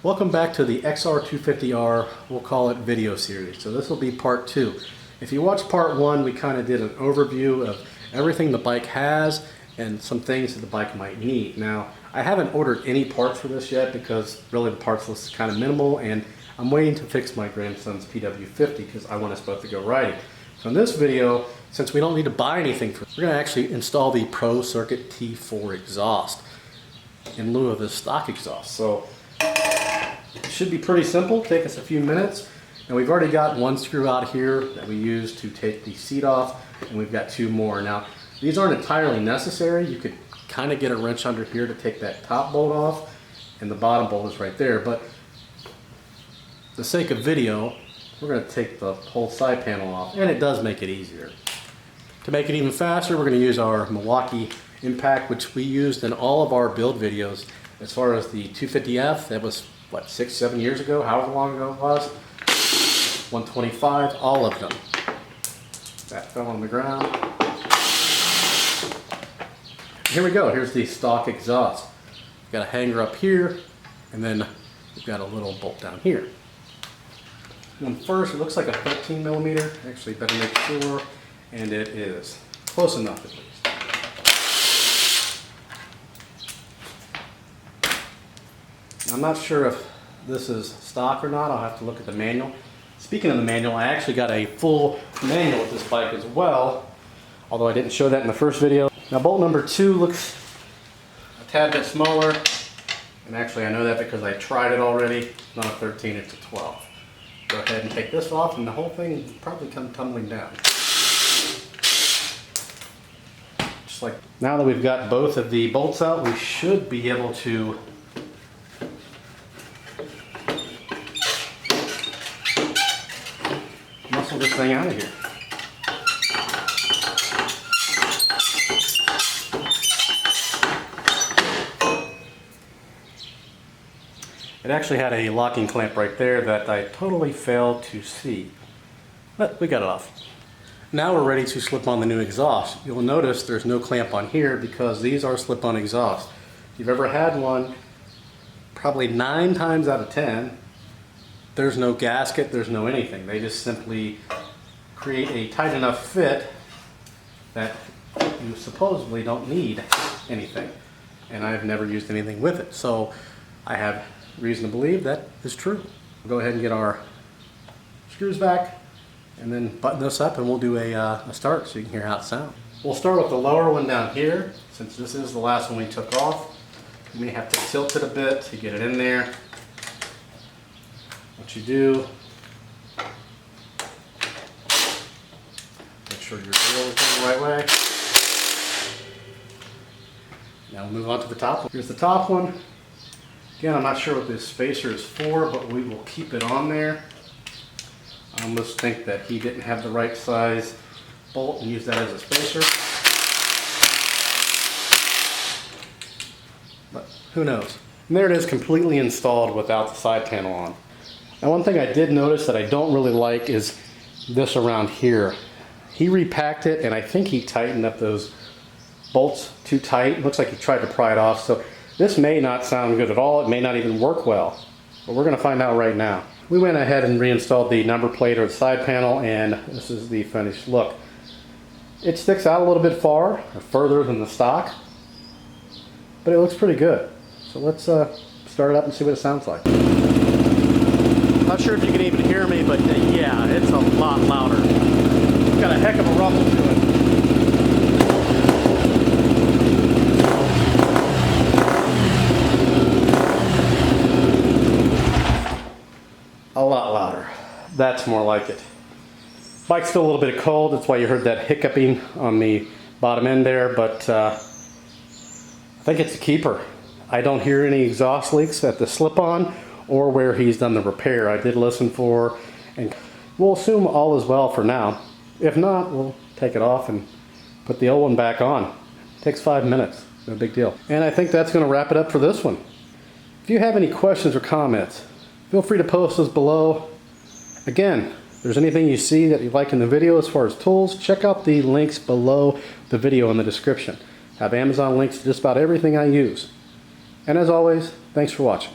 Welcome back to the XR250R, we'll call it video series. So this will be part 2. If you watched part 1, we kind of did an overview of everything the bike has and some things that the bike might need. Now, I haven't ordered any parts for this yet because really the parts list is kind of minimal, and I'm waiting to fix my grandson's PW50 because I want us both to go riding. So in this video, since we don't need to buy anything for it, we're going to actually install the Pro Circuit T4 exhaust in lieu of the stock exhaust. So it should be pretty simple, take us a few minutes. And we've already got one screw out here that we use to take the seat off, and we've got 2 more. Now, these aren't entirely necessary. You could kind of get a wrench under here to take that top bolt off, and the bottom bolt is right there. But for the sake of video, we're going to take the whole side panel off, and it does make it easier. To make it even faster, we're going to use our Milwaukee impact, which we used in all of our build videos. As far as the 250F, that was what, 6-7 years ago, however long ago it was. 125, all of them. That fell on the ground. Here we go, here's the stock exhaust. We've got a hanger up here, and then we've got a little bolt down here. And first, it looks like a 13 millimeter. Actually, better make sure, and it is. Close enough at least. I'm not sure if this is stock or not. I'll have to look at the manual. Speaking of the manual, I actually got a full manual with this bike as well, although I didn't show that in the first video. Now bolt number 2 looks a tad bit smaller, and actually I know that because I tried it already. It's not a 13, it's a 12. Go ahead and take this off, and the whole thing will probably come tumbling down. Just like now that we've got both of the bolts out, we should be able to muscle this thing out of here. It actually had a locking clamp right there that I totally failed to see, but we got it off. Now we're ready to slip on the new exhaust. You'll notice there's no clamp on here because these are slip-on exhausts. If you've ever had one, probably 9 times out of 10, there's no gasket, there's no anything. They just simply create a tight enough fit that you supposedly don't need anything. And I've never used anything with it, so I have reason to believe that is true. We'll go ahead and get our screws back and then button this up, and we'll do a start so you can hear how it sounds. We'll start with the lower one down here. Since this is the last one we took off, you may have to tilt it a bit to get it in there. What you do, make sure your drill is going the right way. Now we'll move on to the top one. Here's the top one. Again, I'm not sure what this spacer is for, but we will keep it on there. I almost think that he didn't have the right size bolt and use that as a spacer. But who knows? And there it is, completely installed without the side panel on. Now one thing I did notice that I don't really like is this around here. He repacked it, and I think he tightened up those bolts too tight. It looks like he tried to pry it off. So this may not sound good at all. It may not even work well, but we're going to find out right now. We went ahead and reinstalled the number plate or the side panel, and this is the finished look. It sticks out a little bit far, or further than the stock, but it looks pretty good. So let's start it up and see what it sounds like. Not sure if you can even hear me, but yeah, it's a lot louder. It's got a heck of a rumble to it. A lot louder. That's more like it. Bike's still a little bit cold, that's why you heard that hiccuping on the bottom end there, but I think it's a keeper. I don't hear any exhaust leaks at the slip-on or where he's done the repair. I did listen for, and we'll assume all is well for now. If not, we'll take it off and put the old one back on. It takes 5 minutes, no big deal. And I think that's going to wrap it up for this one. If you have any questions or comments, feel free to post those below. Again, if there's anything you see that you like in the video as far as tools, check out the links below the video in the description. I have Amazon links to just about everything I use. And as always, thanks for watching.